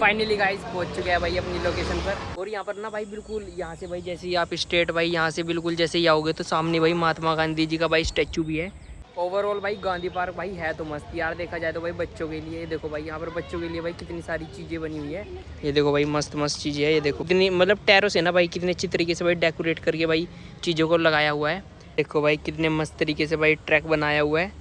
Finally guys पहुंच चुके हैं भाई अपनी लोकेशन पर। और यहाँ पर ना भाई बिल्कुल यहाँ से भाई जैसे ही आप स्ट्रेट भाई यहाँ से बिल्कुल जैसे ही आओगे तो सामने भाई महात्मा गांधी जी का भाई स्टैचू भी है। ओवरऑल भाई गांधी पार्क भाई है तो मस्त यार, देखा जाए तो भाई बच्चों के लिए देखो भाई यहाँ पर बच्चों के लिए भाई कितनी सारी चीज़ें बनी हुई है। ये देखो भाई मस्त मस्त चीज़ें है, ये देखो कितनी मतलब टैरो से ना भाई कितने अच्छी तरीके से भाई डेकोरेट करके भाई चीज़ों को लगाया हुआ है। देखो भाई कितने मस्त तरीके से भाई ट्रैक बनाया हुआ है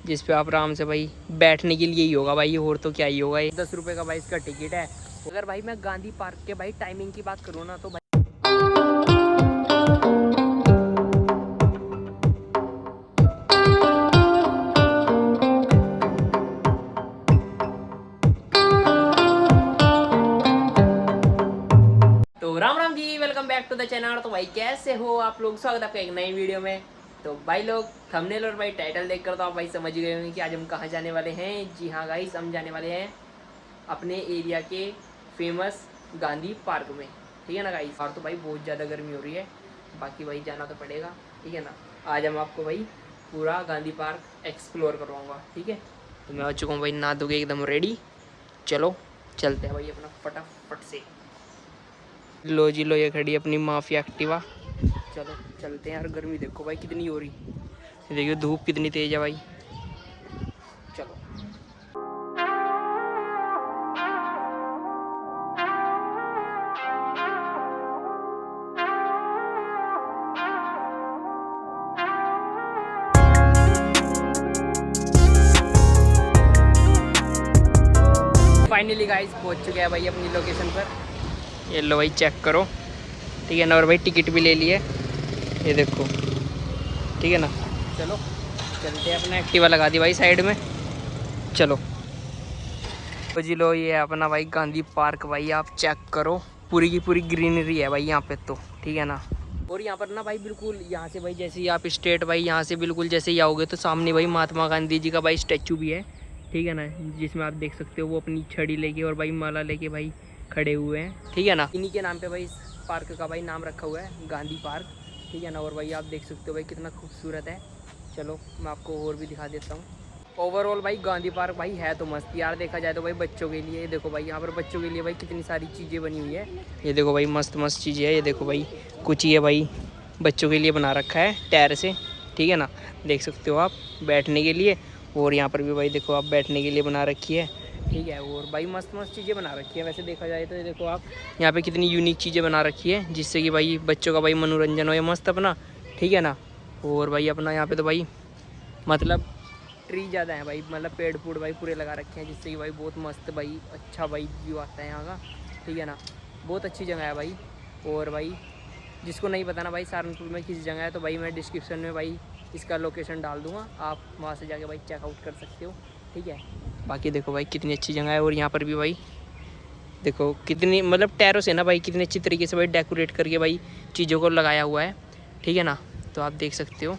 जिस पे आप आराम से भाई बैठने के लिए ही होगा भाई, और तो क्या ही होगा। 10 रुपये का भाई इसका टिकट है। अगर भाई मैं गांधी पार्क के भाई टाइमिंग की बात करूँ ना तो भाई तो Ram Ram ji, welcome back to the channel. तो भाई कैसे हो आप लोग, स्वागत है आपका एक नई वीडियो में। तो भाई लोग थंबनेल और भाई टाइटल देखकर तो आप भाई समझ गए होंगे कि आज हम कहाँ जाने वाले हैं। जी हाँ गाइस, हम जाने वाले हैं अपने एरिया के फेमस गांधी पार्क में, ठीक है ना गाइस। और तो भाई बहुत ज़्यादा गर्मी हो रही है, बाकी भाई जाना तो पड़ेगा, ठीक है ना। आज हम आपको भाई पूरा गांधी पार्क एक्सप्लोर करवाऊँगा, ठीक है। तो मैं आ चुका हूँ भाई नहा धो के एकदम रेडी। चलो चलते हैं भाई अपना फटाफट से। लो जी लो, ये खड़ी अपनी माफिया एक्टिवा। चलो चलते हैं यार, गर्मी देखो भाई कितनी हो रही, देखिए धूप कितनी तेज है भाई। चलो फाइनली गाइस पहुंच चुके हैं भाई अपनी लोकेशन पर। ये लो भाई चेक करो, ठीक है ना। और भाई टिकट भी ले लिए, ये देखो, ठीक है ना। चलो चलते हैं, अपना एक्टिवा लगा दी भाई साइड में। चलो तो जी लो, ये है अपना भाई गांधी पार्क। भाई आप चेक करो, पूरी की पूरी ग्रीनरी है भाई यहाँ पे तो, ठीक है ना। और यहाँ पर ना भाई बिल्कुल यहाँ से भाई जैसे ही आप स्ट्रेट भाई यहाँ से बिल्कुल जैसे ही आओगे तो सामने भाई महात्मा गांधी जी का भाई स्टैचू भी है, ठीक है ना। जिसमें आप देख सकते हो वो अपनी छड़ी लेके और भाई माला लेके भाई खड़े हुए हैं, ठीक है ना। इन्हीं के नाम पे भाई इस पार्क का भाई नाम रखा हुआ है गांधी पार्क, ठीक है ना। और भाई आप देख सकते हो भाई कितना खूबसूरत है। चलो मैं आपको और भी दिखा देता हूँ। ओवरऑल भाई गांधी पार्क भाई है तो मस्त यार, देखा जाए तो भाई बच्चों के लिए देखो भाई यहाँ पर बच्चों के लिए भाई कितनी सारी चीज़ें बनी हुई है। ये देखो भाई मस्त मस्त चीज़ें है, ये देखो भाई कुछ ये भाई बच्चों के लिए बना रखा है टायर से, ठीक है ना। देख सकते हो आप बैठने के लिए। और यहाँ पर भी भाई देखो आप बैठने के लिए बना रखी है, ठीक है। और भाई मस्त मस्त चीज़ें बना रखी है वैसे देखा जाए तो। ये देखो आप यहाँ पे कितनी यूनिक चीज़ें बना रखी है जिससे कि भाई बच्चों का भाई मनोरंजन हो मस्त अपना, ठीक है ना। और भाई अपना यहाँ पे तो भाई मतलब ट्री ज़्यादा है भाई, मतलब पेड़ पूड़ भाई पूरे लगा रखे हैं जिससे कि भाई बहुत मस्त भाई अच्छा भाई व्यू आता है यहाँ का, ठीक है ना। बहुत अच्छी जगह है भाई। और भाई जिसको नहीं पता ना भाई सहारनपुर में किस जगह है तो भाई मैं डिस्क्रिप्शन में भाई इसका लोकेशन डाल दूँगा, आप वहाँ से जाके भाई चेकआउट कर सकते हो, ठीक है। बाकी देखो भाई कितनी अच्छी जगह है। और यहाँ पर भी भाई देखो कितनी मतलब टैरो से ना भाई कितनी अच्छी तरीके से भाई डेकोरेट करके भाई चीज़ों को लगाया हुआ है, ठीक है ना। तो आप देख सकते हो।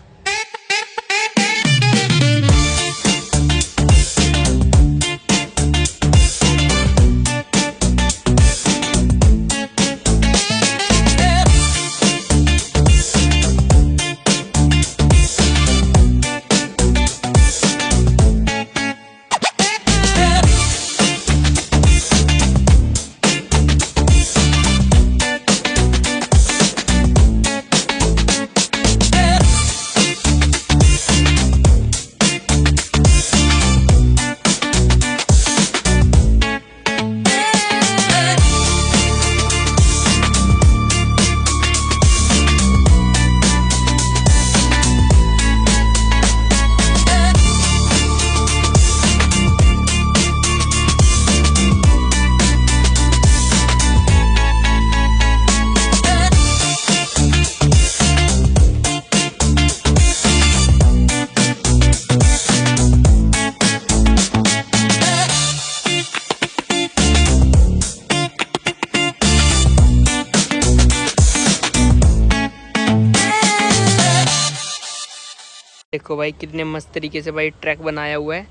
देखो भाई कितने मस्त तरीके से भाई ट्रैक बनाया हुआ है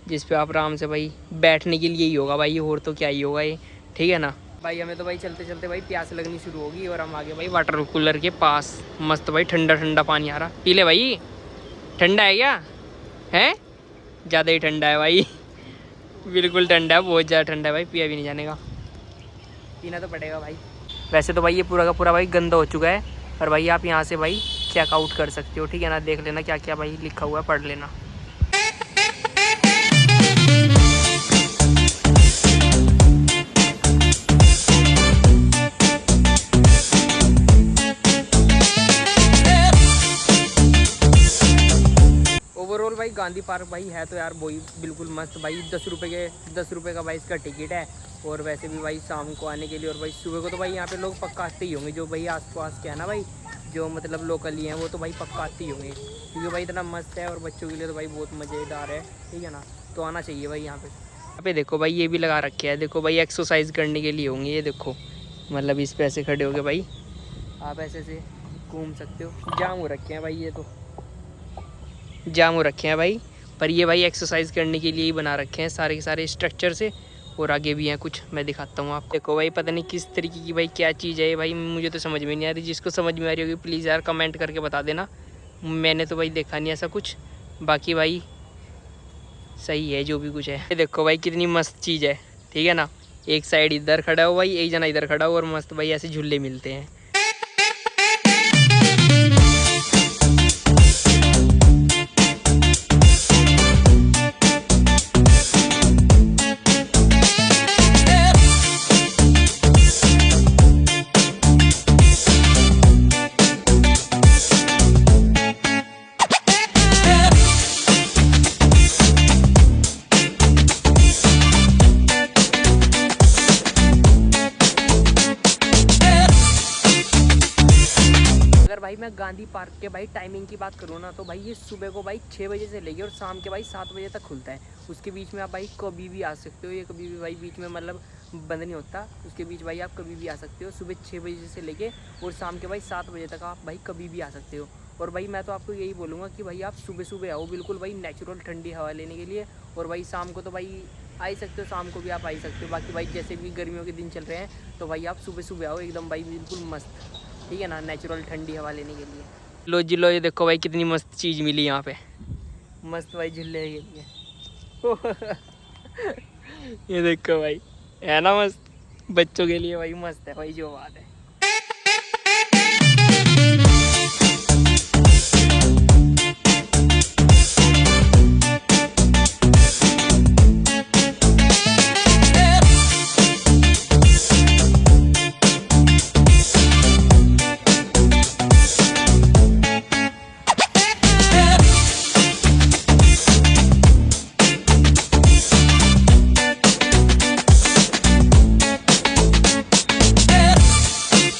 जिस पे आप आराम से भाई बैठने के लिए ही होगा भाई, और तो क्या ही होगा ये, ठीक है ना। भाई हमें तो भाई चलते चलते भाई प्यास लगनी शुरू होगी और हम आगे भाई वाटर कूलर के पास। मस्त भाई ठंडा ठंडा पानी आ रहा, पी ले भाई। ठंडा है क्या है? ज़्यादा ही ठंडा है भाई बिल्कुल ठंडा है, बहुत ज़्यादा ठंडा है भाई, पिया भी नहीं जाने का। पीना तो पड़ेगा भाई। वैसे तो भाई ये पूरा का पूरा भाई गंदा हो चुका है, पर भाई आप यहाँ से भाई चेकआउट कर सकते हो, ठीक है ना। देख लेना क्या क्या भाई लिखा हुआ है, पढ़ लेना। ओवरऑल भाई गांधी पार्क भाई है तो यार वही बिल्कुल मस्त भाई। 10 रुपये का भाई इसका टिकट है। और वैसे भी भाई शाम को आने के लिए, और भाई सुबह को तो भाई यहाँ पे लोग पक्का आते ही होंगे, जो भाई आसपास के है ना भाई, जो मतलब लोकल ही हैं वो तो भाई पक्का आते ही होंगे, क्योंकि भाई इतना मस्त है। और बच्चों के लिए तो भाई बहुत मज़ेदार है, ठीक है ना। तो आना चाहिए भाई यहाँ पे। यहाँ पे देखो भाई ये भी लगा रखे है, देखो भाई एक्सरसाइज करने के लिए होंगे ये देखो, मतलब इस पे ऐसे खड़े हो गए भाई आप ऐसे से घूम सकते हो। जाम हो रखे हैं भाई, ये तो जाम हो रखे हैं भाई, पर ये भाई एक्सरसाइज करने के लिए ही बना रखे हैं सारे के सारे स्ट्रक्चर से। और आगे भी हैं कुछ, मैं दिखाता हूँ आप देखो भाई। पता नहीं किस तरीके की भाई क्या चीज़ है भाई, मुझे तो समझ में नहीं आ रही। जिसको समझ में आ रही होगी प्लीज़ यार कमेंट करके बता देना। मैंने तो भाई देखा नहीं ऐसा कुछ, बाकी भाई सही है जो भी कुछ है। ये देखो भाई कितनी मस्त चीज़ है, ठीक है ना। एक साइड इधर खड़ा हो भाई, एक जना इधर खड़ा हो, और मस्त भाई ऐसे झूले मिलते हैं। अगर भाई मैं गांधी पार्क के भाई टाइमिंग की बात करूँ ना, तो भाई ये सुबह को भाई 6 बजे से लेके और शाम के भाई 7 बजे तक खुलता है। उसके बीच में आप भाई कभी भी आ सकते हो, ये कभी भी भाई बीच में मतलब बंद नहीं होता। उसके बीच भाई आप कभी भी आ सकते हो, सुबह 6 बजे से लेके और शाम के भाई 7 बजे तक आप भाई कभी भी आ सकते हो। और भाई मैं तो आपको यही बोलूँगा कि भाई आप सुबह सुबह आओ, बिल्कुल भाई नेचुरल ठंडी हवा लेने के लिए। और भाई शाम को तो भाई आ ही सकते हो, शाम को भी आप आ ही सकते हो। बाकी भाई जैसे भी गर्मियों के दिन चल रहे हैं, तो भाई आप सुबह सुबह आओ एकदम भाई बिल्कुल मस्त, ठीक है ना, नेचुरल ठंडी हवा लेने के लिए। लो जी लो, ये देखो भाई कितनी मस्त चीज़ मिली यहाँ पे, मस्त भाई झूले के लिए। ये देखो भाई है ना मस्त, बच्चों के लिए भाई मस्त है भाई, जो बात है।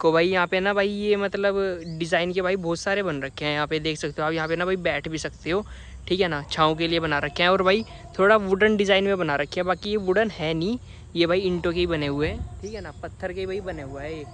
को भाई यहाँ पे ना भाई ये मतलब डिज़ाइन के भाई बहुत सारे बन रखे हैं, यहाँ पे देख सकते हो आप। यहाँ पे ना भाई बैठ भी सकते हो, ठीक है ना, छाँव के लिए बना रखे हैं। और भाई थोड़ा वुडन डिज़ाइन में बना रखे हैं, बाकी ये वुडन है नहीं, ये भाई ईंटों के ही बने हुए हैं, ठीक है ना, पत्थर के भाई बने हुआ है ये।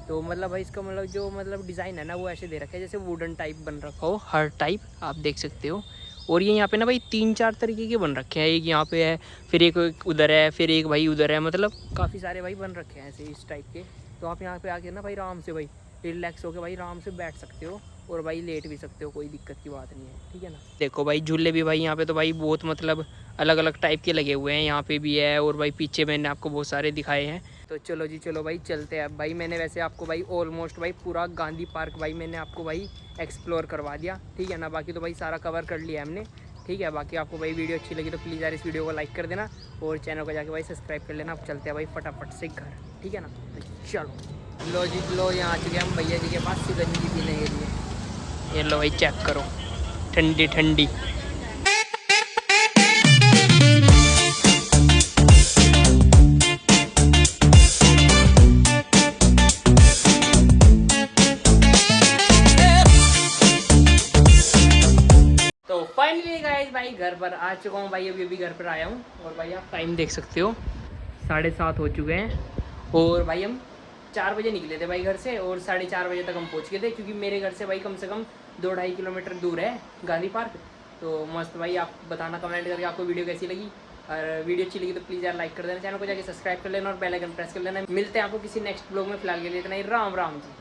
तो मतलब भाई इसका मतलब जो मतलब डिज़ाइन है ना वो ऐसे दे रखा है जैसे वुडन टाइप बन रखा हो, हर टाइप आप देख सकते हो। और ये यहाँ पे ना भाई 3-4 तरीके के बन रखे हैं, एक यहाँ पे है, फिर एक उधर है, फिर एक भाई उधर है, मतलब काफ़ी सारे भाई बन रखे हैं ऐसे इस टाइप के। तो आप यहाँ पे आके ना भाई आराम से भाई रिलैक्स होकर भाई आराम से बैठ सकते हो, और भाई लेट भी सकते हो, कोई दिक्कत की बात नहीं है, ठीक है ना। देखो भाई झूले भी भाई यहाँ पे तो भाई बहुत मतलब अलग अलग टाइप के लगे हुए हैं, यहाँ पे भी है, और भाई पीछे मैंने आपको बहुत सारे दिखाए हैं। तो चलो जी चलो भाई चलते हैं अब भाई। मैंने वैसे आपको भाई ऑलमोस्ट भाई पूरा गांधी पार्क भाई मैंने आपको भाई एक्सप्लोर करवा दिया, ठीक है ना। बाकी तो भाई सारा कवर कर लिया हमने, ठीक है। बाकी आपको भाई वीडियो अच्छी लगी तो प्लीज़ यार इस वीडियो को लाइक कर देना, और चैनल को जाके भाई सब्सक्राइब कर लेना। अब चलते हैं भाई फटाफट से घर, ठीक है ना। तो चलो लो जी लो, यहाँ आ चुके हम भैया जी के पास सिकंजी पीने के लिए। ये लो भाई चेक करो, ठंडी ठंडी। तो फाइनली गाइस भाई घर पर आ चुका हूँ भाई, अभी घर पर आया हूँ। और भाई आप टाइम देख सकते हो 7:30 हो चुके हैं। और भाई हम 4 बजे निकले थे भाई घर से, और 4:30 बजे तक हम पहुँच गए थे, क्योंकि मेरे घर से भाई कम से कम 2-2.5 किलोमीटर दूर है गांधी पार्क। तो मस्त भाई, आप बताना कमेंट करके आपको वीडियो कैसी लगी। और वीडियो अच्छी लगी तो प्लीज़ यार लाइक कर देना, चैनल को जाके सब्सक्राइब कर लेना और बेल आइकन प्रेस कर लेना। मिलते हैं आपको किसी नेक्स्ट ब्लॉग में, फिलहाल के लिए इतना ही। राम राम जी।